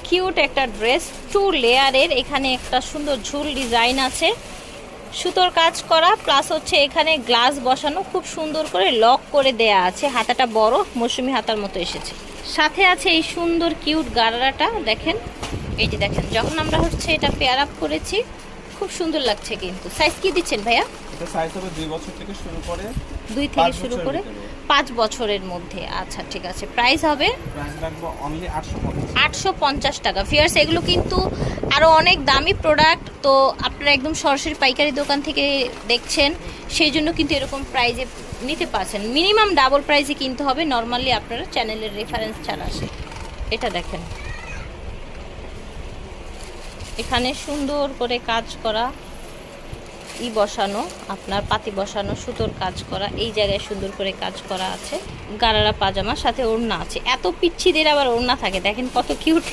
Cute একটা dress, 2 লেয়ারের। এখানে একটা সুন্দর ঝুল ডিজাইন আছে, সুতোর কাজ করা, প্লাস হচ্ছে এখানে গ্লাস বসানো, খুব সুন্দর করে লক করে দেয়া আছে। হাতাটা বড়, মৌসুমি হাতার মতো এসেছে। সাথে আছে এই সুন্দর কিউট গারারাটা, দেখেন এই যে দেখেন, যখন আমরা হচ্ছে এটা পেয়ার আপ করেছি খুব সুন্দর লাগছে। কিন্তু সাইজ কি দিচ্ছেন ভাইয়া? এটা সাইজ হবে 2 বছর থেকে শুরু করে, 2 থেকে শুরু করে 5 বছরের মধ্যে। আচ্ছা ঠিক আছে, প্রাইস হবে প্রাইস রাখবো অনলি 850 850 টাকা। ফিয়ার্স, এগুলো কিন্তু আরও অনেক দামি প্রোডাক্ট, তো আপনারা একদম সরাসরি পাইকারি দোকান থেকে দেখছেন, সেই জন্য কিন্তু এরকম প্রাইজে নিতে পারছেন। মিনিমাম ডাবল প্রাইসে কিনতে হবে, নর্মালি আপনারা চ্যানেলের রেফারেন্স ছাড়া আসে। এটা দেখেন, এখানে সুন্দর করে কাজ করা, বসানো, আপনার পাতি বসানো, সুতোর কাজ করা, এই জায়গায় সুন্দর করে কাজ করা আছে। গারারা পাজামার সাথে ওড়না আছে। এত পিচ্ছিদের আবার ওড়না থাকে, দেখেন কত কিউট